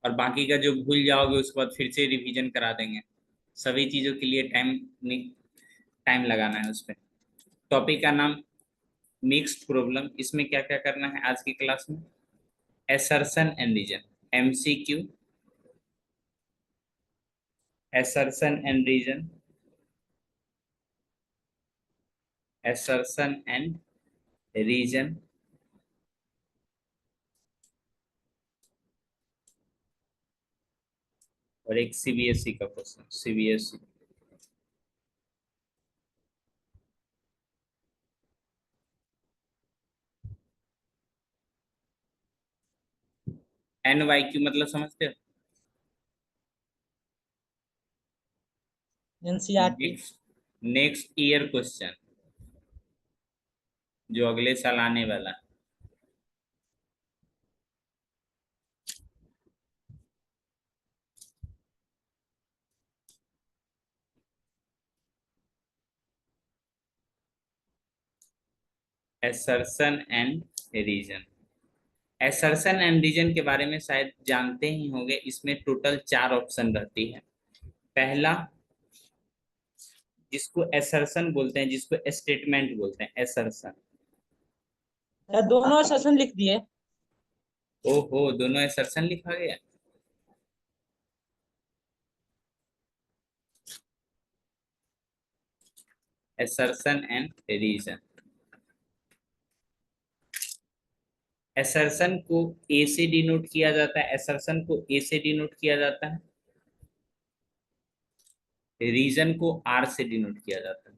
और बाकी का जो भूल जाओगे उसके बाद फिर से रिवीजन करा देंगे। सभी चीजों के लिए टाइम लगाना है उस पर। टॉपिक का नाम मिक्स्ड प्रॉब्लम। इसमें क्या क्या करना है आज की क्लास में? Assertion and reason, MCQ, assertion and reason, assertion and reason, और एक सीबीएसई का क्वेश्चन, सीबीएसई। एनवाईक्यू मतलब समझते हो? NCERT. Next next year question, जो अगले साल आने वाला है। Assertion and reason. Assertion and reason के बारे में शायद जानते ही होंगे। इसमें टोटल 4 ऑप्शन रहती है। पहला, जिसको एसर्शन बोलते हैं, जिसको स्टेटमेंट बोलते हैं, एसर्शन। दोनों सेशन लिख दिए। ओहो, दोनों एसर्शन लिखा गया। Assertion and reason. एसर्शन को ए से डिनोट किया जाता है, एसर्शन को ए से डिनोट किया जाता है, रीजन को आर से डिनोट किया जाता है।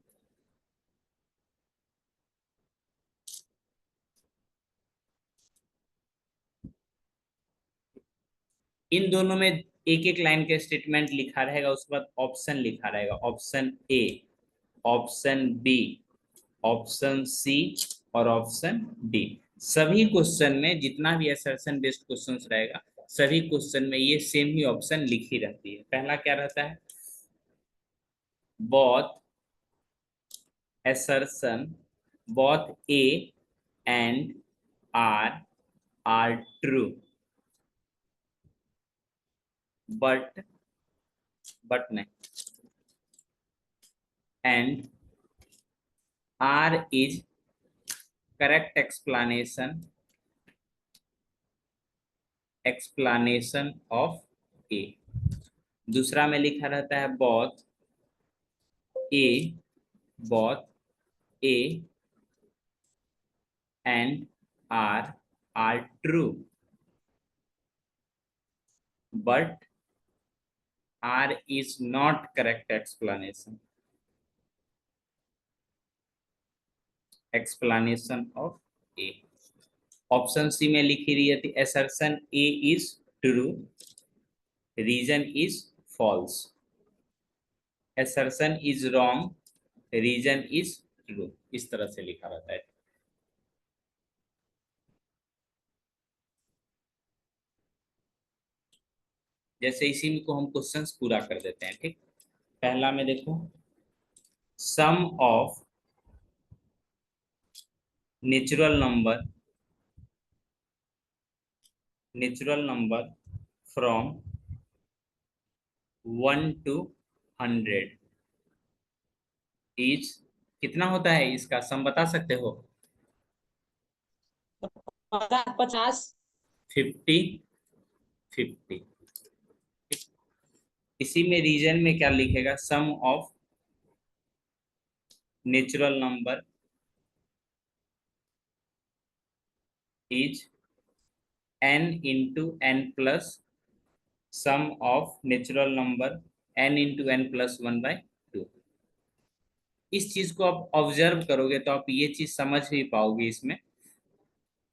इन दोनों में एक एक लाइन का स्टेटमेंट लिखा रहेगा, उसके बाद ऑप्शन लिखा रहेगा। Option A, option B, option C और ऑप्शन डी। सभी क्वेश्चन में जितना भी असर्शन बेस्ड क्वेश्चंस रहेगा, सभी क्वेश्चन में ये सेम ही ऑप्शन लिखी रहती है। पहला क्या रहता है? Both assertion, both A and R are true, but नहीं, and R is correct explanation of A। दूसरा में लिखा रहता है A, both A and R are true, but R is not correct explanation of A। Option C में लिखी रही थी assertion A is true, reason is false, assertion is wrong, reason is true। इस तरह से लिखा रहता है। जैसे इसी को हम क्वेश्चंस पूरा कर देते हैं, ठीक। पहला में देखो, sum of natural number from 1 to 100 is, कितना होता है इसका सम बता सकते हो? 50। 50, 50। इसी में रीजन में क्या लिखेगा? Sum of natural number is n into n plus sum of natural number n into n plus 1/2। इस चीज को आप ऑब्जर्व करोगे तो आप ये चीज समझ भी पाओगे। इसमें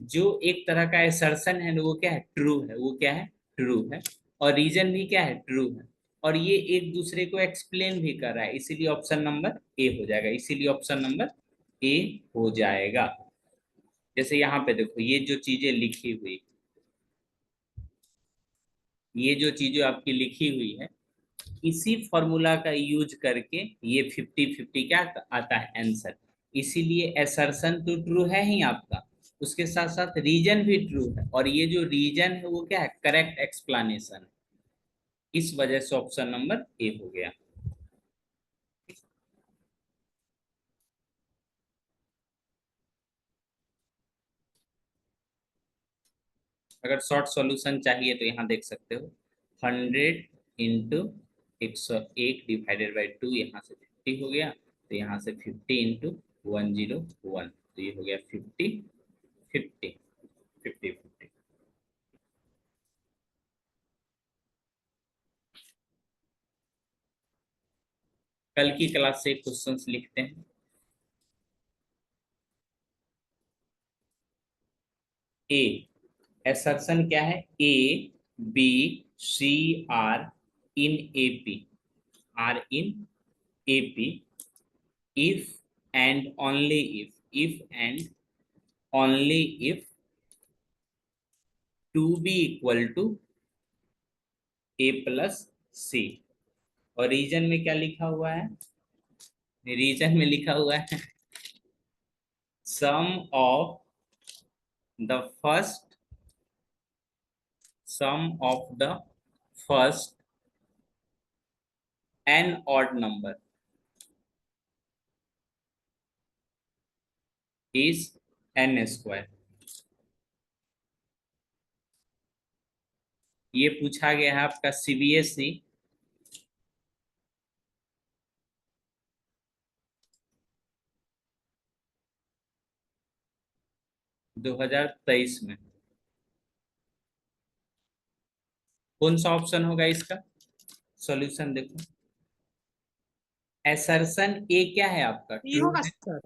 जो एक तरह का असर्शन है वो क्या है? ट्रू है। वो क्या है? ट्रू है। और रीजन भी क्या है? ट्रू है। और ये एक दूसरे को एक्सप्लेन भी कर रहा है, इसीलिए ऑप्शन नंबर ए हो जाएगा। इसीलिए ऑप्शन नंबर ए हो जाएगा। जैसे यहाँ पे देखो, ये जो चीजें लिखी हुई, ये जो चीजें आपकी लिखी हुई है, इसी फॉर्मूला का यूज करके ये 50-50 क्या आता है? आंसर। इसीलिए असर्शन तो ट्रू है ही आपका, उसके साथ साथ रीजन भी ट्रू है, और ये जो रीजन है वो क्या है, करेक्ट एक्सप्लेनेशन। इस वजह से ऑप्शन नंबर ए हो गया। अगर शॉर्ट सॉल्यूशन चाहिए तो यहाँ देख सकते हो, 100 × 101 डिवाइडेड बाई 2, यहाँ से 50 हो गया, तो यहाँ से 50 × 101, तो ये हो गया 50 50 50 50। कल की क्लास से क्वेश्चंस लिखते हैं। ए असर्शन क्या है, a b c are in AP, are in AP if and only if and only if 2b equal to a plus c। और रीजन में क्या लिखा हुआ है, रीजन में लिखा हुआ है sum of the first sum of the first n odd number is n square. ये पूछा गया है आपका सीबीएसई 2023 में। कौन सा ऑप्शन होगा इसका, सॉल्यूशन देखो। असर्शन ए क्या है आपका, ये ट्रू होगा है। सर।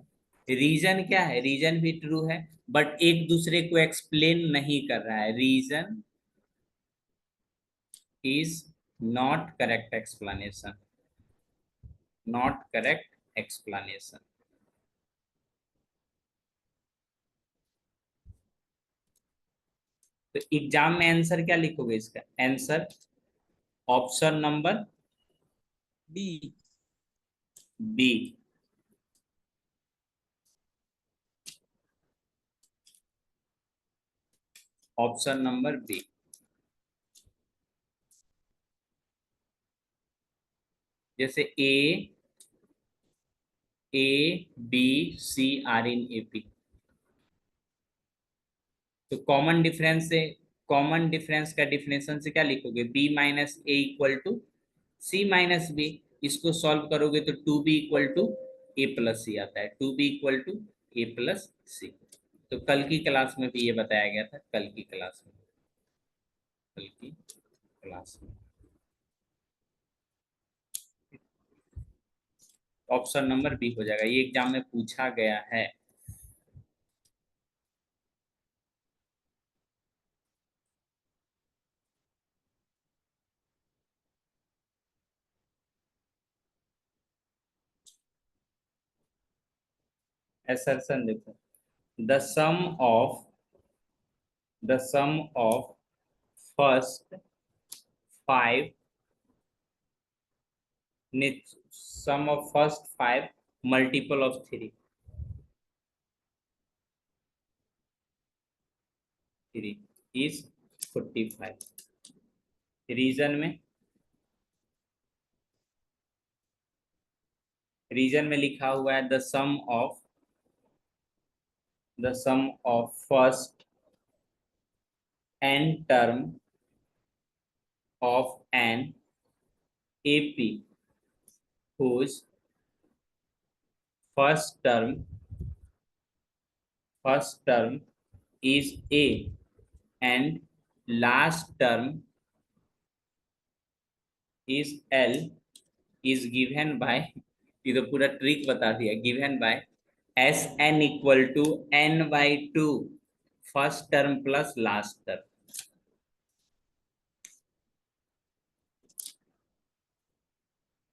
रीजन क्या है, रीजन भी ट्रू है, बट एक दूसरे को एक्सप्लेन नहीं कर रहा है। Reason is not correct explanation, not correct explanation. तो एग्जाम में आंसर क्या लिखोगे इसका, answer option number B. B. Option number B. जैसे a b c are in AP, तो कॉमन डिफरेंस से, कॉमन डिफरेंस का डिफिनेशन से क्या लिखोगे, b minus a equal to c minus b. इसको सॉल्व करोगे तो 2b equal to a plus c आता है, 2b equal to a plus सी। तो कल की क्लास में भी ये बताया गया था, कल की क्लास में, कल की क्लास में। ऑप्शन नंबर बी हो जाएगा, ये एग्जाम में पूछा गया है। असर्शन देखो, the sum of the sum of first 5 sum of first 5 multiple of 3 is 45। Reason में, रीजन में लिखा हुआ है the sum of first n term of an AP whose first term is A and last term is L is given by, ये तो पूरा trick बता दिया, given by Sn equal to n/2 first term plus last term.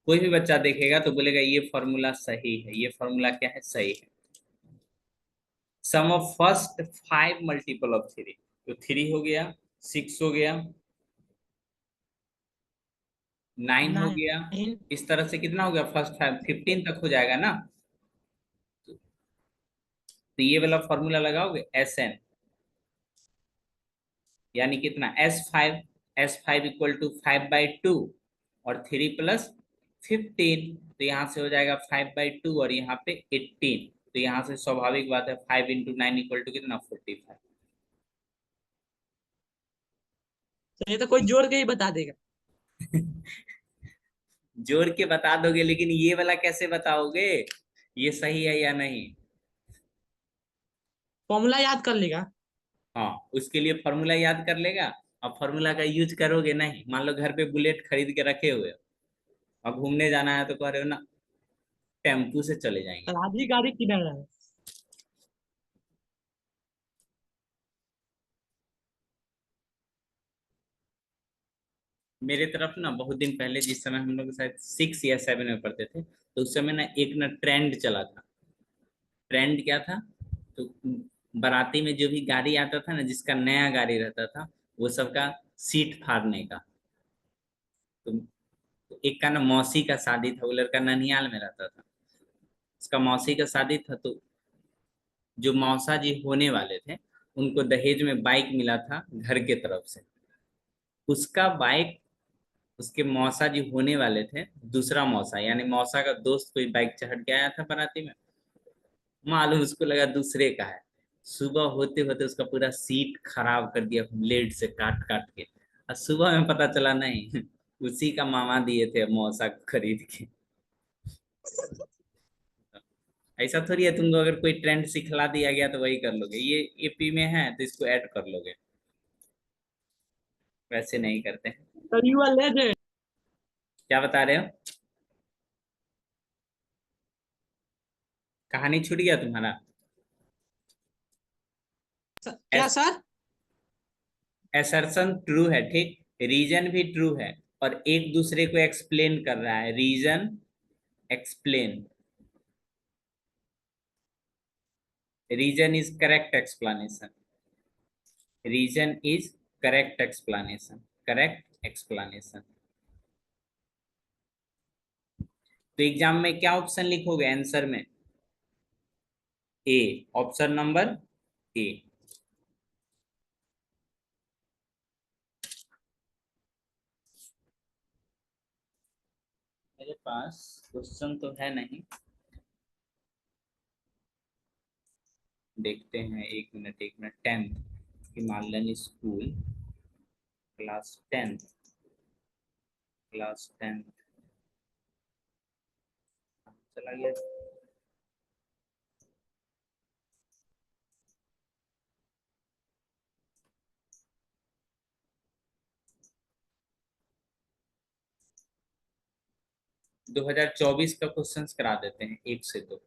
कोई भी बच्चा देखेगा तो बोलेगा ये फॉर्मूला सही है, ये फॉर्मूला क्या है, सही है। Sum of first 5 multiple of 3, तो 3 हो गया, 6 हो गया, 9 हो गया, 9। इस तरह से कितना हो गया, फर्स्ट 5 15 तक हो जाएगा ना। तो ये वाला फॉर्मूला लगाओगे SN, यानी कितना S5 इक्वल टू 5/2 और 3 + 15, तो यहाँ से हो जाएगा 5/2 और यहाँ पे 18, तो यहाँ से स्वाभाविक बात है 5 × 9 इक्वल टू कितना 45। तो ये तो कोई जोड़ के ही बता देगा। जोड़ के बता दोगे, लेकिन ये वाला कैसे बताओगे ये सही है या नहीं? फॉर्मूला याद कर लेगा। हाँ, उसके लिए फॉर्मूला याद कर लेगा। अब फॉर्मूला का यूज करोगे नहीं, मान लो घर पे बुलेट खरीद के रखे हुए हो और घूमने जाना है तो कह रहे हो ना टेम्पू से चले जाएंगे। और आधी गाड़ी किधर है? मेरे तरफ ना बहुत दिन पहले, जिस समय हम लोग शायद 6 या 7 में पढ़ते थे, तो उस समय ना एक ना ट्रेंड चला था। ट्रेंड क्या था? तो बाराती में जो भी गाड़ी आता था ना, जिसका नया गाड़ी रहता था, वो सबका सीट फाड़ने का। तो एक का ना मौसी का शादी था, वो लड़का ननिहाल में रहता था, उसका मौसी का शादी था। तो जो मौसा जी होने वाले थे, उनको दहेज में बाइक मिला था घर के तरफ से। उसका बाइक उसके मौसा जी होने वाले थे, दूसरा मौसा यानी मौसा का दोस्त कोई बाइक चढ़ के आया था बाराती में, मालूम उसको लगा दूसरे का है। सुबह होते होते उसका पूरा सीट खराब कर दिया ब्लेड से काट काट के। और सुबह में पता चला नहीं उसी का मामा दिए थे मौसा को खरीद के। ऐसा थोड़ी है तुमको अगर कोई ट्रेंड सिखला दिया गया तो वही कर लोगे, ये AP में है तो इसको ऐड कर लोगे, वैसे नहीं करते हैं। तो यू आर लेजेंड। क्या बता रहे हो? कहानी छूट गया तुम्हारा? क्या सर? एसर्शन ट्रू है, ठीक, रीजन भी ट्रू है, और एक दूसरे को एक्सप्लेन कर रहा है, reason explain, reason is correct explanation, reason is correct explanation, correct explanation. तो एग्जाम में क्या ऑप्शन लिखोगे आंसर में? A, option number A. मेरे पास क्वेश्चन तो है नहीं, देखते हैं, 1 minute 1 minute. 10th Himalayan school, class 10 चला गया। 2024 का क्वेश्चंस करा देते हैं 1 से 2।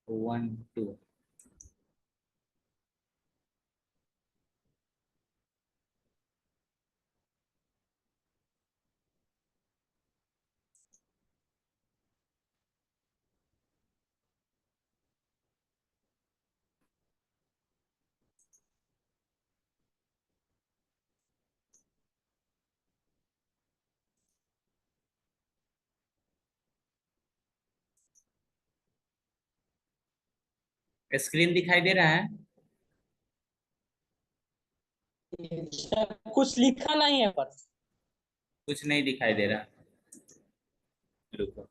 1 2। स्क्रीन दिखाई दे रहा है? कुछ लिखा नहीं है पर। कुछ नहीं दिखाई दे रहा, रुको।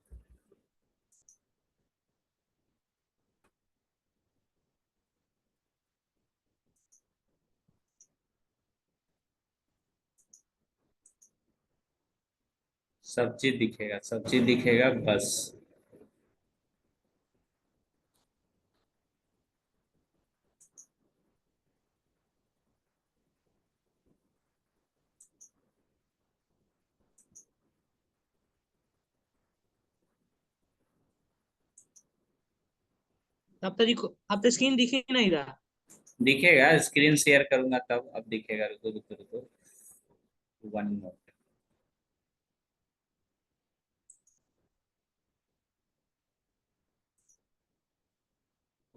सब चीज दिखेगा, सब चीज दिखेगा बस। अब तो स्क्रीन दिख ही नहीं रहा। दिखेगा, स्क्रीन शेयर करूंगा तब अब दिखेगा, रुको रुको रुको। 1 मिनट।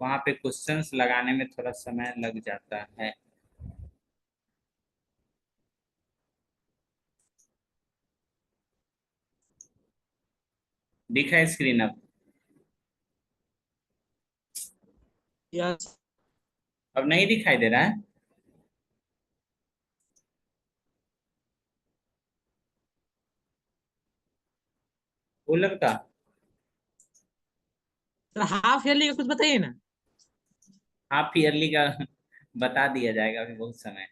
वहां पे क्वेश्चंस लगाने में थोड़ा समय लग जाता है। दिखा है स्क्रीन अब? यस। अब नहीं दिखाई दे रहा है? कूलर का? सर हाफ ईयरली का कुछ बताइए ना। हाफ ईयरली का बता दिया जाएगा, अभी बहुत समय है।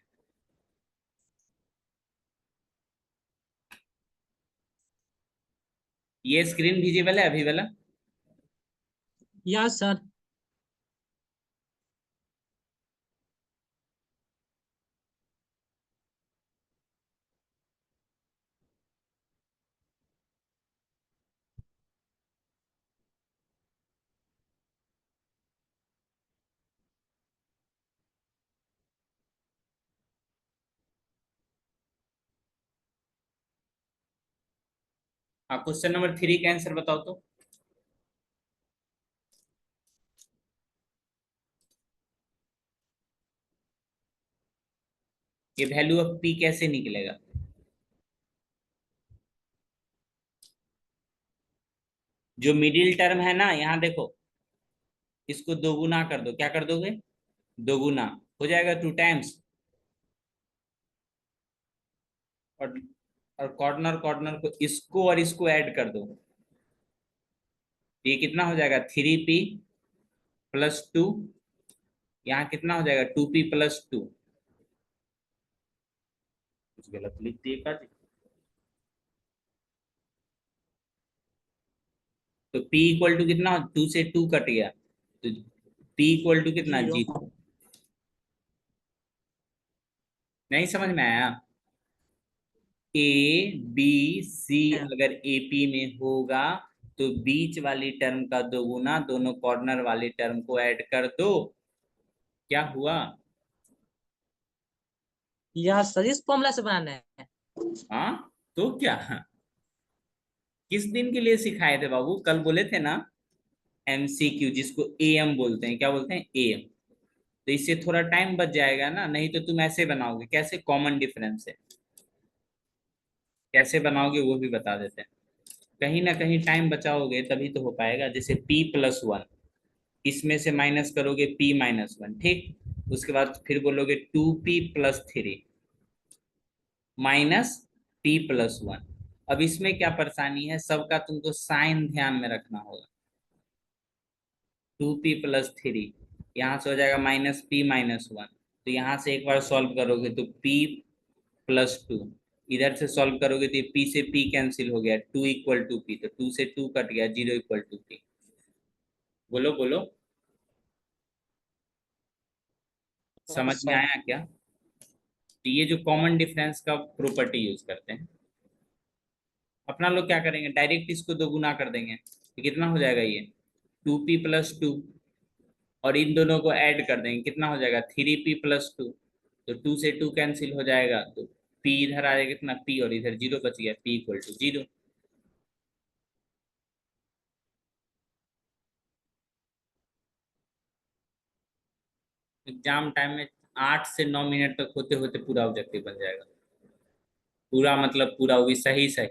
ये स्क्रीन विजिबल है अभी वाला? Yes sir. हाँ, क्वेश्चन नंबर 3 का आंसर बताओ तो। ये वैल्यू ऑफ पी कैसे निकलेगा? जो मिडिल टर्म है ना, यहाँ देखो, इसको दोगुना कर दो। क्या कर दोगे? दोगुना। हो जाएगा 2 टाइम्स। और कॉर्नर कॉर्नर को, इसको और इसको ऐड कर दो। ये कितना हो जाएगा? 3p+2। यहाँ कितना हो जाएगा? 2p+2। कुछ गलत लिख दिए काजी। तो p इक्वल टू कितना? 2 से 2 कट गया, तो p इक्वल टू कितना? जीरो। 0। नहीं समझ में आया? ए बी सी अगर एपी में होगा तो बीच वाली टर्म का दोगुना दोनों कॉर्नर वाली टर्म को ऐड कर दो। क्या हुआ? यस सर, इस फॉर्मूला से बनाना है। हाँ, तो क्या? किस दिन के लिए सिखाए थे बाबू? कल बोले थे ना, एमसीक्यू, जिसको एएम बोलते हैं। क्या बोलते हैं? एएम। तो इससे थोड़ा टाइम बच जाएगा ना, नहीं तो तुम ऐसे बनाओगे कैसे? कॉमन डिफरेंस है, कैसे बनाओगे वो भी बता देते हैं। कहीं ना कहीं टाइम बचाओगे तभी तो हो पाएगा। जैसे p+1, इसमें से माइनस करोगे p-1, ठीक। उसके बाद फिर बोलोगे 2p+3 -p+1। अब इसमें क्या परेशानी है? सबका तुमको साइन ध्यान में रखना होगा। 2p+3, यहाँ से हो जाएगा -p-1। तो यहाँ से एक बार सॉल्व करोगे तो p+2, इधर से सॉल्व करोगे तो p से p कैंसिल हो गया, 2 इक्वल टू p, तो 2 से 2 कट गया, 0 इक्वल टू p। बोलो बोलो, समझ यस में सर। आया क्या? तो ये जो कॉमन डिफरेंस का प्रॉपर्टी यूज करते हैं, अपना लोग क्या करेंगे? डायरेक्ट इसको दो गुना कर देंगे, तो कितना हो जाएगा? ये 2p+2, और इन दोनों को ऐड कर देंगे, कितना हो जाएगा? 3p+2। तो 2 से 2 कैंसिल हो जाएगा, तो p इधर आ जाएगा, कितना? p, और इधर 0 बच गया, p equal to 0। Exam time में 8 से 9 मिनट तक होते होते पूरा ऑब्जेक्टिव बन जाएगा। पूरा मतलब पूरा, वो भी सही सही।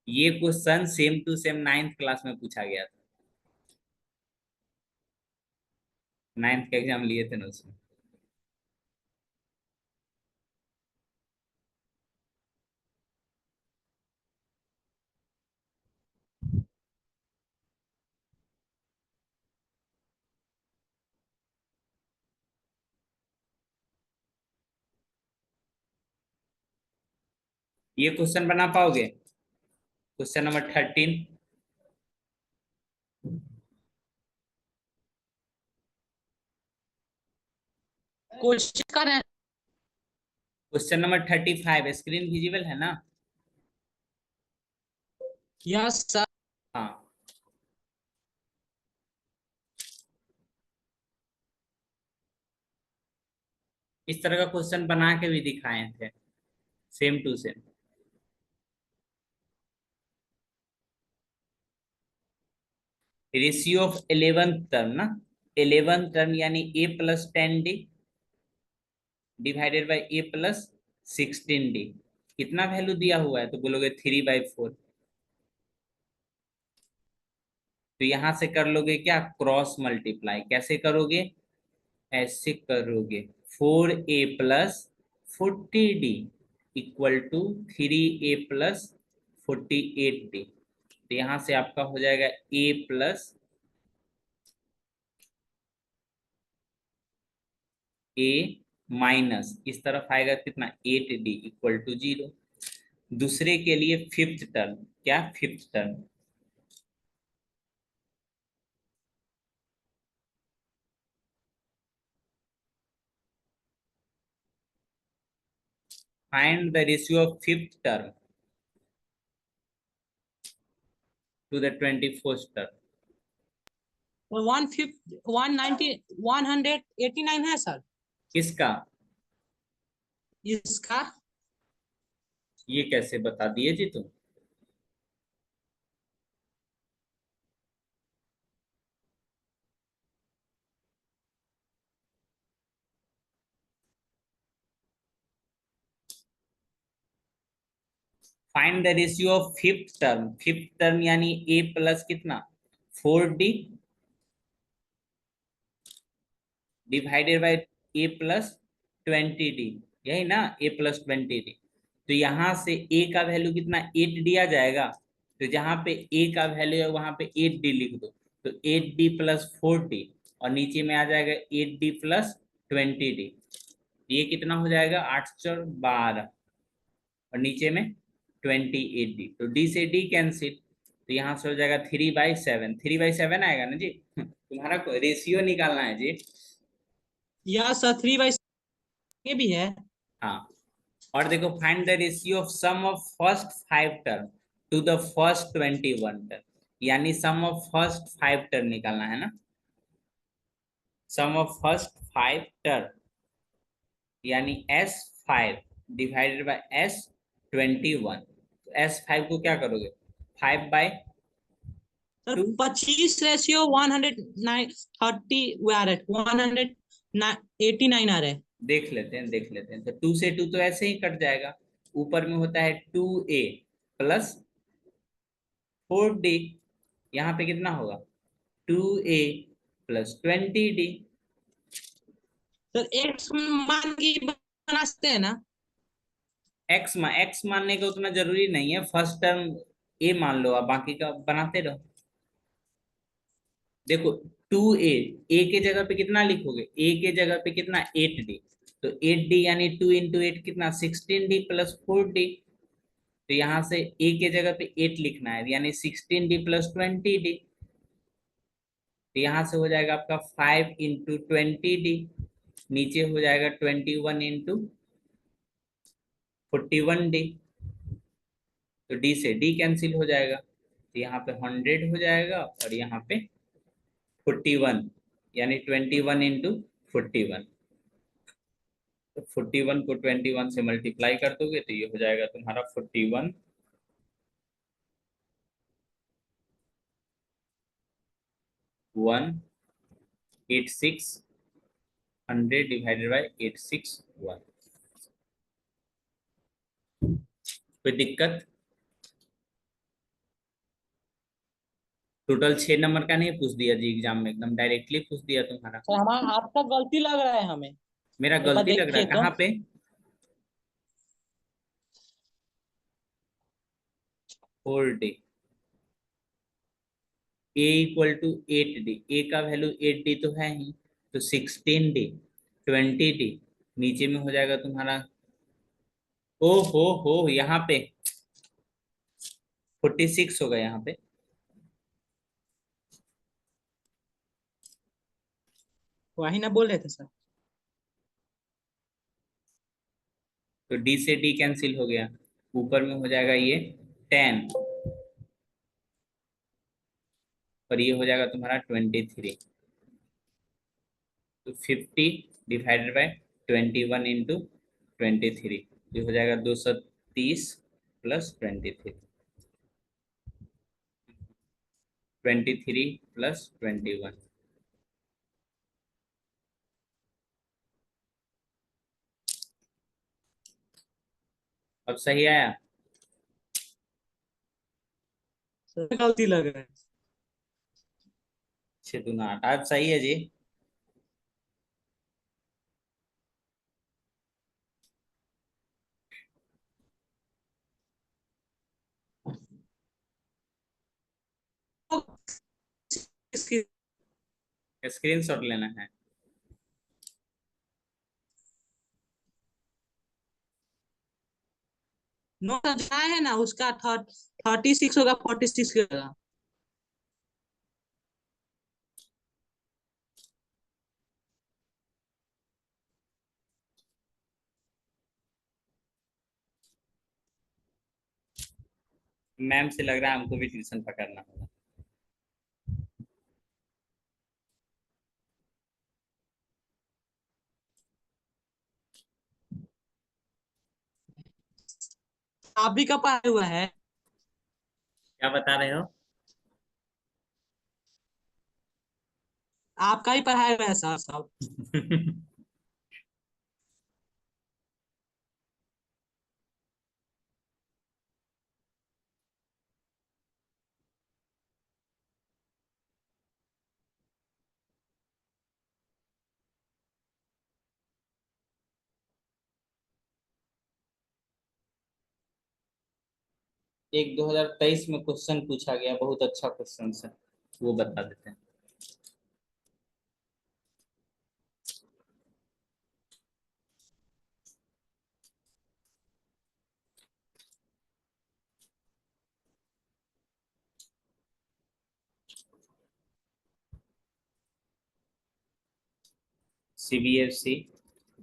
ये question same to same 9th class में पूछा गया था। 9th का एग्जाम लिए थे ना उसमें। ये क्वेश्चन बना पाओगे? Question number 13। कोशिश कर रहे हैं। क्वेश्चन नंबर 35, स्क्रीन विजिबल है ना? Yes sir. हाँ। इस तरह का क्वेश्चन बना के भी दिखाए थे, same to same. Ratio of 11th term ना, 11th टर्म यानी a+10d डिवाइडेड बाई a+16d। कितना वैल्यू दिया हुआ है, तो बोलोगे 3/4। तो यहां से कर लोगे क्या, क्रॉस मल्टीप्लाई। कैसे करोगे, ऐसे करोगे, 4a+40d इक्वल टू 3a+48d। तो यहां से आपका हो जाएगा a माइनस इस तरफ आएगा कितना, 8d इक्वल टू 0। दूसरे के लिए फिफ्थ टर्म, क्या fifth term, find the ratio of fifth term to the 24th term. 189 है सर। किसका, इसका ये कैसे बता दिए जी तुम। Find the ratio of fifth term, fifth term यानी a प्लस कितना, 4d divided by a plus 20d, यही ना, a प्लस 20d। तो यहां से a का वैल्यू कितना, 8d आ जाएगा। तो जहां पे a का वैल्यू है वहां पे 8d लिख दो। तो 8d प्लस 4d, और नीचे में आ जाएगा 8d प्लस 20d। ये कितना हो जाएगा, 8×12, और नीचे में 28d। तो d से d कैंसिल, तो यहाँ से हो जाएगा 3/7, 3/7 आएगा ना जी। तुम्हारा रेशियो निकालना है जी। या सर 3/, ये भी है। हाँ, और देखो, find the ratio of sum of first 5 term to the first 21 term, यानी सम ऑफ फर्स्ट 5 टर्म निकालना है ना, सम ऑफ फर्स्ट 5 टर्म यानी S5 डिवाइडेड बाय S21। तो S5 को क्या करोगे, 5/2। सर 25:130 आ रहा है, 189 आ रहा है। देख लेते हैं, देख लेते हैं। तो 2 से 2 तो ऐसे ही कट जाएगा। ऊपर में होता है 2a प्लस 4d, यहाँ पे कितना होगा, 2a plus 20d। Sir x मान के बना सकते हैं ना। एक्स मानने का उतना जरूरी नहीं है, फर्स्ट टर्म a मान लो, आप बाकी का बनाते रहो। देखो, 2a के जगह पे कितना लिखोगे, a के जगह पे कितना, 8d। तो 8d यानी 2 × 8 कितना, 16d प्लस 4d। तो यहाँ से a के जगह पे 8 लिखना है, यानी 16d प्लस 20d। तो यहाँ से हो जाएगा आपका 5 × 20d, नीचे हो जाएगा 21 × 41d। तो d से d कैंसिल हो जाएगा, तो यहाँ पे 100 हो जाएगा, और यहाँ पे 41, यानी 21 × 41। तो 41 को 21 से मल्टीप्लाई कर दोगे तो ये हो जाएगा तुम्हारा 41 186 100 डिवाइडेड बाय 861। कोई दिक्कत, टोटल 6 नंबर का नहीं पूछ दिया जी एग्जाम में, एकदम डायरेक्टली पूछ दिया तुम्हारा। सर हमारा आपका गलती लग रहा है हमें। मेरा एक बार गलती लग रहा देखिए है, तो। कहाँ पे, 4d, a equal to 8d, a का वैल्यू 8d तो है ही, तो 16d 20d, नीचे में हो जाएगा तुम्हारा, ओ हो यहाँ पे 46 होगा यहाँ पे। वही ना बोल रहे थे सर। तो d से d कैंसिल हो गया, ऊपर में हो जाएगा ये 10, और ये हो जाएगा तुम्हारा 23। तो 50 डिवाइडेड बाय 21 × 23, ये हो जाएगा 230 प्लस 23, 23 प्लस 21। अब सही आया? सर गलती लग रहा है। 6 दूना 8, आज सही है जी। इसकी स्क्रीनशॉट लेना है। नोट अच्छा है ना, उसका 36 होगा, 46 होगा। मैम से लग रहा है हमको भी ट्यूशन पकड़ना होगा। आप भी कब आए हुआ है? क्या बता रहे हो? आपका ही पढ़ाया हुआ है सर सब। एक 2023 में क्वेश्चन पूछा गया, बहुत अच्छा क्वेश्चन है, वो बता देते हैं। CBSE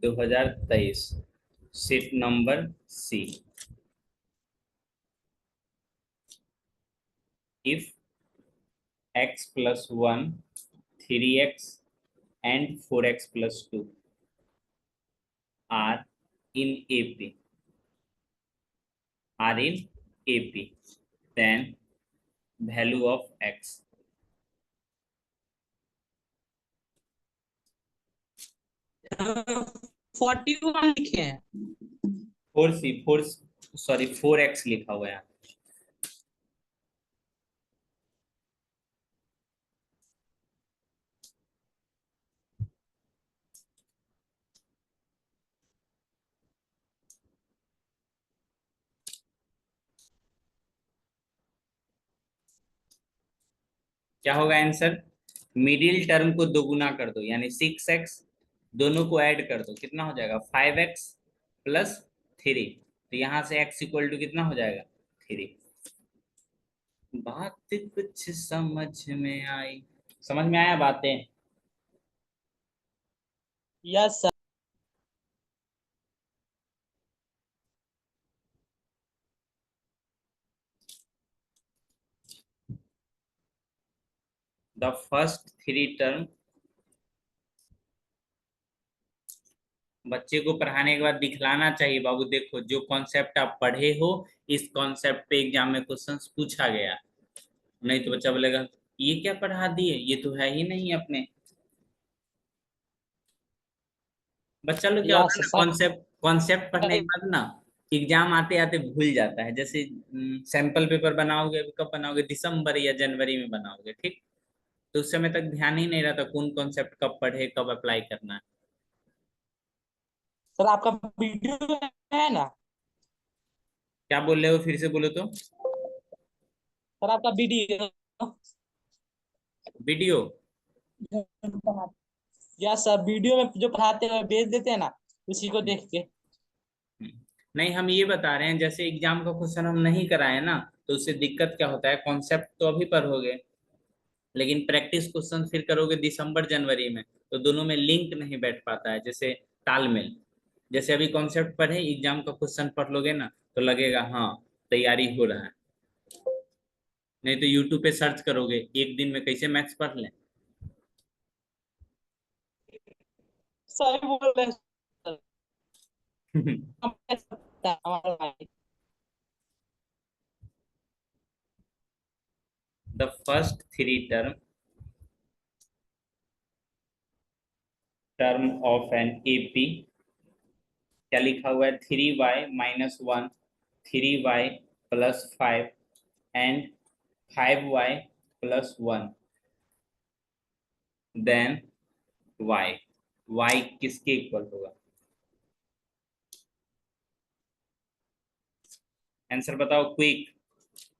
2023, seat number C। If x plus 1, 3x and 4x plus 2 are in AP, are in AP, then value of x. 41 लिखे हैं। 4x लिखा हुआ है। क्या होगा आंसर? मिडिल टर्म को दोगुना कर दो, यानी 6x, दोनों को ऐड कर दो, कितना हो जाएगा? 5x plus 3। तो यहाँ से x इक्वल टू कितना हो जाएगा? 3। बात कुछ समझ में आई? समझ में आया बातें? Yes sir. The first 3 term, बच्चे को पढ़ाने के बाद दिखलाना चाहिए, बाबू देखो जो कॉन्सेप्ट आप पढ़े हो, इस कॉन्सेप्ट पे एग्जाम में क्वेश्चंस पूछा गया। नहीं तो बच्चा बोलेगा ये क्या पढ़ा दिए, ये तो है ही नहीं अपने। बच्चा लोग क्या होता यस है ना, सर। कॉन्सेप्ट कॉन्सेप्ट पढ़ने के बाद ना एग्जाम आते आते भूल जाता है। जैसे सैंपल पेपर बनाओगे, कब बनाओगे? दिसंबर या जनवरी में बनाओगे, ठीक। तो उस समय तक ध्यान ही नहीं रहता कौन कॉन्सेप्ट कब पढ़े, कब अप्लाई करना है। सर आपका वीडियो है ना? क्या बोल रहे हो, फिर से बोलो तो। सर आपका video. Video? Yes sir, video में जो पढ़ाते हैं भेज देते हैं ना, उसी को देख के। नहीं, हम ये बता रहे हैं जैसे एग्जाम का क्वेश्चन हम नहीं कराए ना, तो उससे दिक्कत क्या होता है, कॉन्सेप्ट तो अभी पर हो गए, लेकिन प्रैक्टिस क्वेश्चन फिर करोगे दिसंबर जनवरी में, तो दोनों में लिंक नहीं बैठ पाता है, जैसे तालमेल। जैसे अभी कॉन्सेप्ट पढ़े, एग्जाम का क्वेश्चन पढ़ लोगे ना, तो लगेगा हाँ तैयारी हो रहा है। नहीं तो यूट्यूब पे सर्च करोगे, एक दिन में कैसे मैथ्स पढ़ लें। सही बोल रहे हैं सर। हम कर सकते हैं, हमारा भाई। The first 3 term, term of an AP, क्या लिखा हुआ है? 3y - 1 3y plus 5 and 5y plus 1, then y किसके इक्वल होगा? आंसर बताओ क्विक।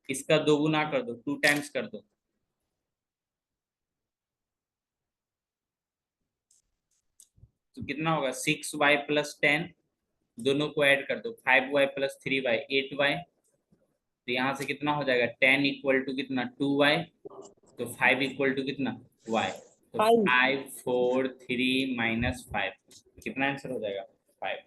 इसका दोगुना कर दो, 2 टाइम्स कर दो। तो कितना होगा? 6y प्लस 10, दोनों को ऐड कर दो। 5y plus 3y 8y। तो यहाँ से कितना हो जाएगा? 10 इक्वल टू कितना? 2y। तो 5 इक्वल टू कितना? y। तो 5। 5 4 3 माइनस 5, कितना आंसर हो जाएगा? 5।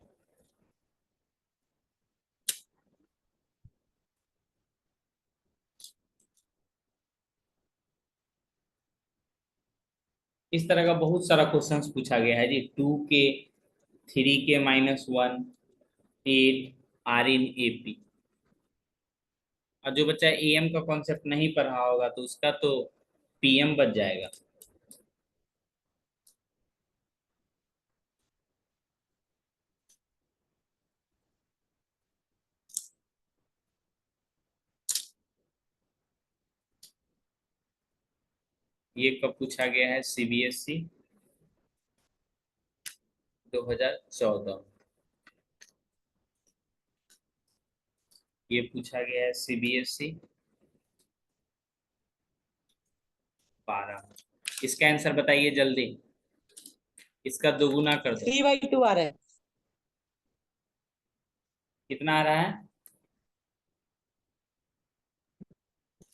इस तरह का बहुत सारा क्वेश्चंस पूछा गया है जी। 2k, 3k minus 1, 8 are in AP. और जो बच्चा एएम का कॉन्सेप्ट नहीं पढ़ा होगा तो उसका तो पीएम बच जाएगा। ये कब पूछा गया है? सीबीएसई 2014। ये पूछा गया है सीबीएसई 12। इसका आंसर बताइए जल्दी। इसका दोगुना कर दो। 3/2 आ रहा है। कितना आ रहा है?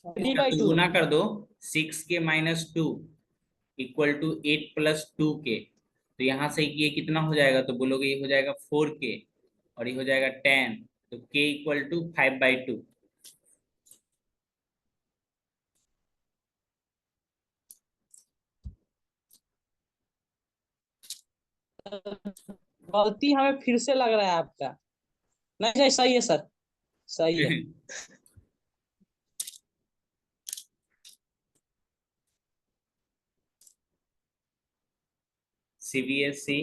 थ्री इसका बाई टू दोगुना कर दो। 6k minus 2 equal to 8 plus 2k। तो यहाँ से ये कितना हो जाएगा? तो बोलोगे ये हो जाएगा 4k, और ये हो जाएगा 10। तो k इक्वल टू 5/2। गलती हमें फिर से लग रहा है आपका। नहीं सही, सही है सर, सही है। सीबीएसई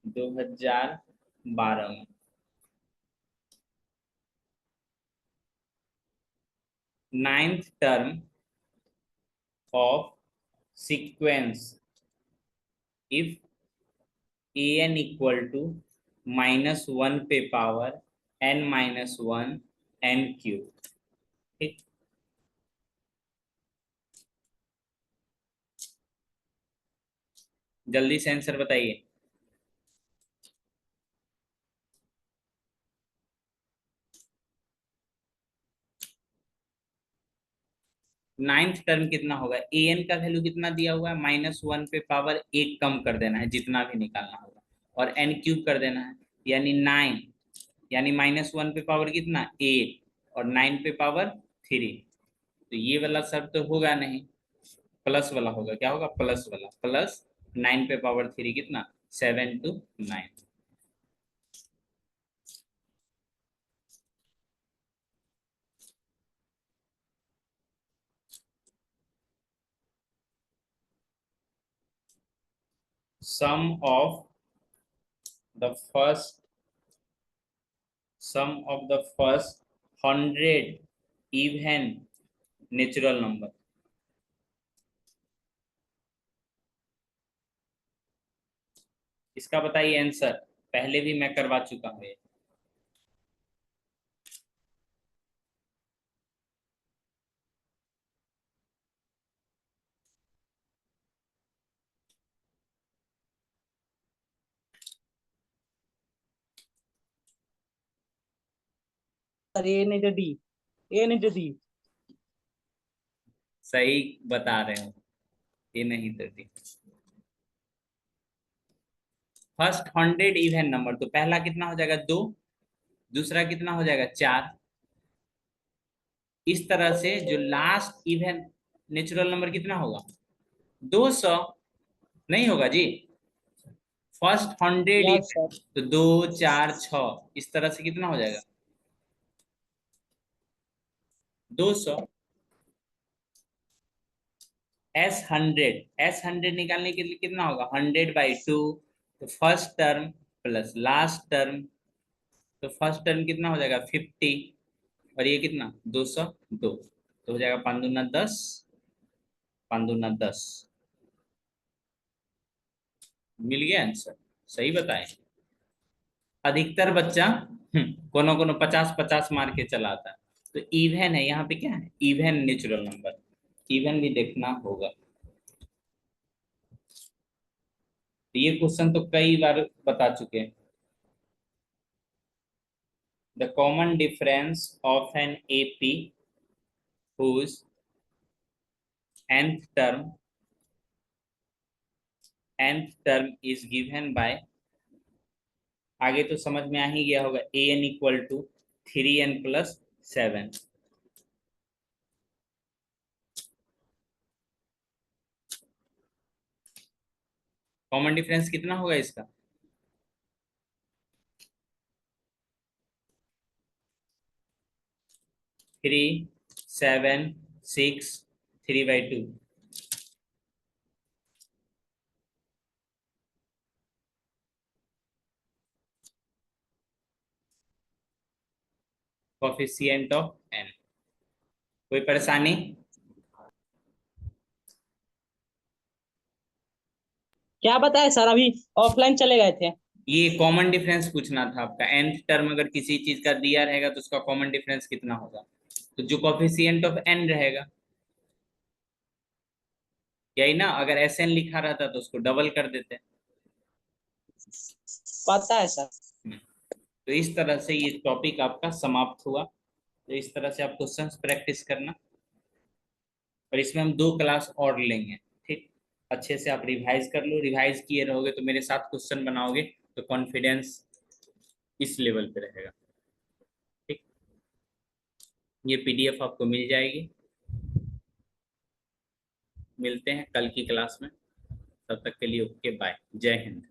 2012 में 9th term of sequence if an equal to -1 पे पावर n-1 n क्यूब। ठीक। जल्दी से आंसर बताइए। नाइन्थ टर्म कितना होगा? ए एन का वैल्यू कितना दिया हुआ है? -1 पे पावर 1 कम कर देना है, जितना भी निकालना होगा, और एन क्यूब कर देना है, यानी 9। यानी -1 पे पावर कितना? 8, और 9 पे पावर 3। तो ये वाला सब तो होगा नहीं, प्लस वाला होगा। क्या होगा? प्लस वाला। प्लस 9 पे पावर 3 कितना? 7 to 9। sum of the first sum of the first 100 even natural number. इसका बताइए आंसर। पहले भी मैं करवा चुका हूँ ये। सर ए नहीं तो डी, ए नहीं तो डी। सही बता रहे हो, ये नहीं तो डी। फर्स्ट 100 इवन नंबर, तो पहला कितना हो जाएगा? 2। दूसरा कितना हो जाएगा? 4। इस तरह से जो लास्ट इवन नेचुरल नंबर कितना होगा? 200। नहीं होगा जी। First 100 yes even, sir. तो 2 4 6, इस तरह से कितना हो जाएगा? 200। S100 निकालने के लिए कितना होगा? 100/2। तो first term plus last term तो फर्स्ट टर्म कितना हो जाएगा 50, और ये कितना 202, तो हो जाएगा 5 दूना 10, 5 दूना 10। मिल गया आंसर, सही बताएं। अधिकतर बच्चा कोनो कोनो 50-50 मार के चला आता है। तो इवन है, यहाँ पे क्या है, इवन नेचुरल नंबर, इवन भी देखना होगा। तो ये क्वेश्चन तो कई बार बता चुके हैं। The common difference of an AP whose nth term is given by, आगे तो समझ में आ ही गया होगा, an equal to 3n+7। Common difference कितना होगा इसका, 3, 7, 6, 3/2। Coefficient of n। कोई परेशानी? क्या बताए सर, अभी ऑफलाइन चले गए थे। ये कॉमन डिफरेंस पूछना था आपका, nth टर्म अगर किसी चीज का दिया रहेगा तो उसका कॉमन डिफरेंस कितना होगा, तो जो कोफिशिएंट ऑफ n रहेगा, यही ना, अगर Sn लिखा रहता तो उसको डबल कर देते। पता है सर। तो इस तरह से ये टॉपिक आपका समाप्त हुआ। तो इस तरह से आप क्वेश्चंस प्रैक्टिस करना, और इसमें हम 2 क्लास और लेंगे। ठीक, अच्छे से आप रिवाइज कर लो, रिवाइज किए रहोगे तो मेरे साथ क्वेश्चन बनाओगे तो कॉन्फिडेंस इस लेवल पे रहेगा। ठीक, ये पीडीएफ आपको मिल जाएगी। मिलते हैं कल की क्लास में, तब तक के लिए ओके बाय, जय हिंद।